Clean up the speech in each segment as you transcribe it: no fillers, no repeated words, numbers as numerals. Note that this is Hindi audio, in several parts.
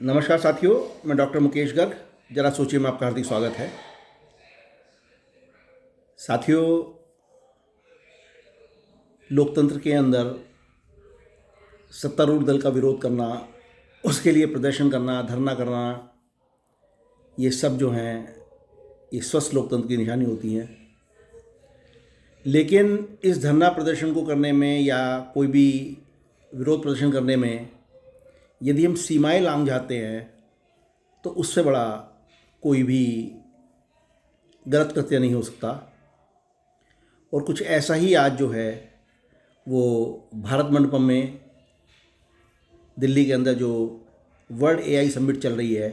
नमस्कार साथियों, मैं डॉक्टर मुकेश गर्ग। जरा सोचिए में आपका हार्दिक स्वागत है। साथियों, लोकतंत्र के अंदर सत्तारूढ़ दल का विरोध करना, उसके लिए प्रदर्शन करना, धरना करना, ये सब जो हैं ये स्वस्थ लोकतंत्र की निशानी होती हैं। लेकिन इस धरना प्रदर्शन को करने में या कोई भी विरोध प्रदर्शन करने में यदि हम सीमाएं लांघ जाते हैं तो उससे बड़ा कोई भी गलत कृत्य नहीं हो सकता। और कुछ ऐसा ही आज जो है वो भारत मंडपम में दिल्ली के अंदर जो वर्ल्ड एआई समिट चल रही है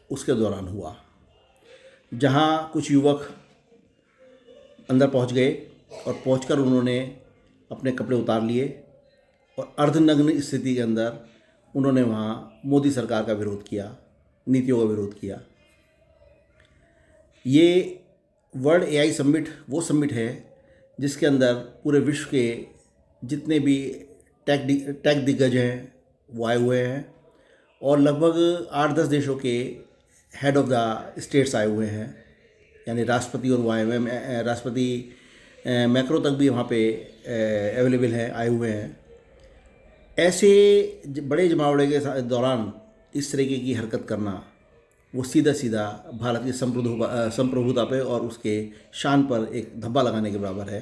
उसके दौरान हुआ, जहां कुछ युवक अंदर पहुंच गए और पहुंचकर उन्होंने अपने कपड़े उतार लिए और अर्धनग्न स्थिति के अंदर उन्होंने वहां मोदी सरकार का विरोध किया, नीतियों का विरोध किया। ये वर्ल्ड एआई समिट वो समिट है जिसके अंदर पूरे विश्व के जितने भी टेक दिग्गज हैं वो आए हुए हैं और लगभग 8-10 देशों के हेड ऑफ द स्टेट्स आए हुए हैं, यानी राष्ट्रपति और वो आए हुए हैं। राष्ट्रपति मैक्रो तक भी वहाँ पे अवेलेबल हैं, आए हुए हैं। ऐसे बड़े जमावड़े के दौरान इस तरीके की हरकत करना वो सीधा सीधा भारत की संप्रभुता पे और उसके शान पर एक धब्बा लगाने के बराबर है।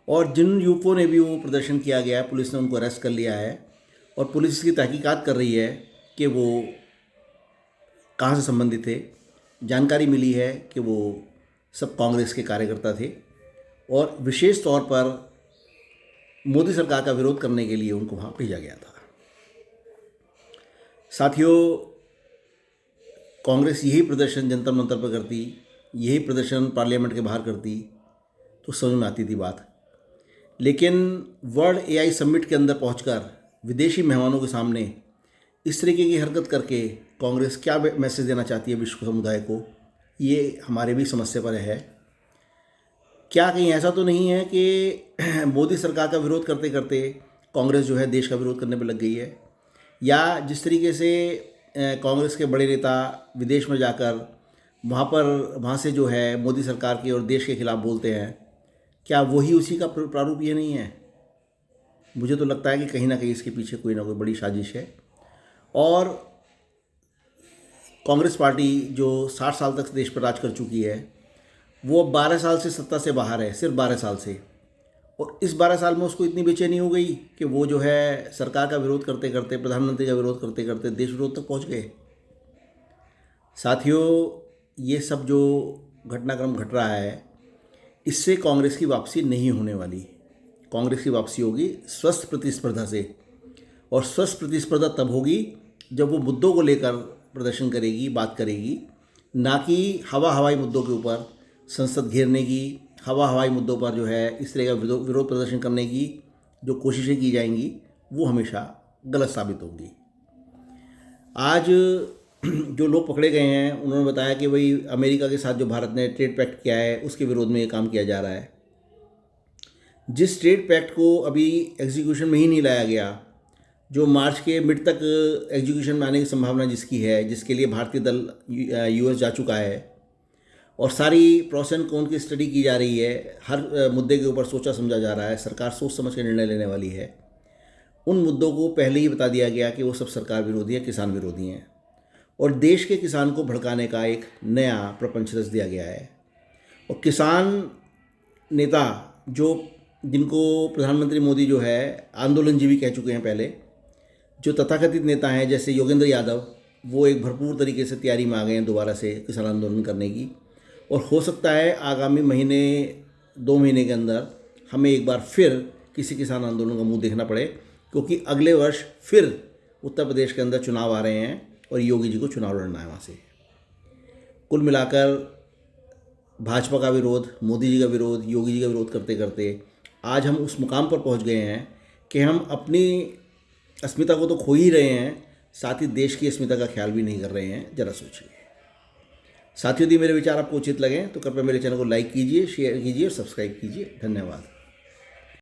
और जिन युवकों ने भी वो प्रदर्शन किया गया है, पुलिस ने उनको अरेस्ट कर लिया है और पुलिस इसकी तहकीकात कर रही है कि वो कहाँ से संबंधित थे। जानकारी मिली है कि वो सब कांग्रेस के कार्यकर्ता थे और विशेष तौर पर मोदी सरकार का विरोध करने के लिए उनको वहाँ भेजा गया था। साथियों, कांग्रेस यही प्रदर्शन जंतर मंतर पर करती, यही प्रदर्शन पार्लियामेंट के बाहर करती तो समझ में आती थी बात। लेकिन वर्ल्ड एआई समिट के अंदर पहुंचकर विदेशी मेहमानों के सामने इस तरीके की हरकत करके कांग्रेस क्या मैसेज देना चाहती है विश्व समुदाय को, ये हमारे भी समस्या पर है। क्या कहीं ऐसा तो नहीं है कि मोदी सरकार का विरोध करते करते कांग्रेस जो है देश का विरोध करने पर लग गई है, या जिस तरीके से कांग्रेस के बड़े नेता विदेश में जाकर वहाँ से जो है मोदी सरकार की और देश के खिलाफ बोलते हैं, क्या वही उसी का प्रारूप ये नहीं है? मुझे तो लगता है कि कहीं ना कहीं इसके पीछे कोई ना कोई बड़ी साजिश है। और कांग्रेस पार्टी जो 60 साल तक देश पर राज कर चुकी है वो 12 साल से सत्ता से बाहर है, सिर्फ 12 साल से। और इस 12 साल में उसको इतनी बेचैनी हो गई कि वो जो है सरकार का विरोध करते करते, प्रधानमंत्री का विरोध करते करते देश विरोध तक पहुंच गए। साथियों, ये सब जो घटनाक्रम घट रहा है इससे कांग्रेस की वापसी नहीं होने वाली। कांग्रेस की वापसी होगी स्वस्थ प्रतिस्पर्धा से, और स्वस्थ प्रतिस्पर्धा तब होगी जब वो मुद्दों को लेकर प्रदर्शन करेगी, बात करेगी, ना कि हवाई मुद्दों के ऊपर संसद घेरने की, हवाई मुद्दों पर जो है इस तरह का विरोध प्रदर्शन करने की जो कोशिशें की जाएंगी वो हमेशा गलत साबित होंगी। आज जो लोग पकड़े गए हैं उन्होंने बताया कि भाई अमेरिका के साथ जो भारत ने ट्रेड पैक्ट किया है उसके विरोध में ये काम किया जा रहा है। जिस ट्रेड पैक्ट को अभी एग्जीक्यूशन में ही नहीं लाया गया, जो मार्च के मिड तक एग्जीक्यूशन में आने की संभावना जिसकी है, जिसके लिए भारतीय दल यूएस जा चुका है और सारी प्रोस एंड कॉन की स्टडी की जा रही है, हर मुद्दे के ऊपर सोचा समझा जा रहा है, सरकार सोच समझ के निर्णय लेने वाली है। उन मुद्दों को पहले ही बता दिया गया कि वो सब सरकार विरोधी है, किसान विरोधी हैं, और देश के किसान को भड़काने का एक नया प्रपंच रच दिया गया है। और किसान नेता जिनको प्रधानमंत्री मोदी जो है आंदोलनजीवी कह चुके हैं पहले, जो तथाकथित नेता हैं जैसे योगेंद्र यादव, वो एक भरपूर तरीके से तैयारी में आ गए हैं दोबारा से किसान आंदोलन करने की। और हो सकता है आगामी महीने 2 महीने के अंदर हमें एक बार फिर किसी किसान आंदोलन का मुंह देखना पड़े, क्योंकि अगले वर्ष फिर उत्तर प्रदेश के अंदर चुनाव आ रहे हैं और योगी जी को चुनाव लड़ना है वहाँ से। कुल मिलाकर भाजपा का विरोध, मोदी जी का विरोध, योगी जी का विरोध करते करते आज हम उस मुकाम पर पहुँच गए हैं कि हम अपनी अस्मिता को तो खो ही रहे हैं, साथ ही देश की अस्मिता का ख्याल भी नहीं कर रहे हैं। जरा सोचिए। साथियों, यदि मेरे विचार आपको उचित लगें तो कृपया मेरे चैनल को लाइक कीजिए, शेयर कीजिए और सब्सक्राइब कीजिए। धन्यवाद।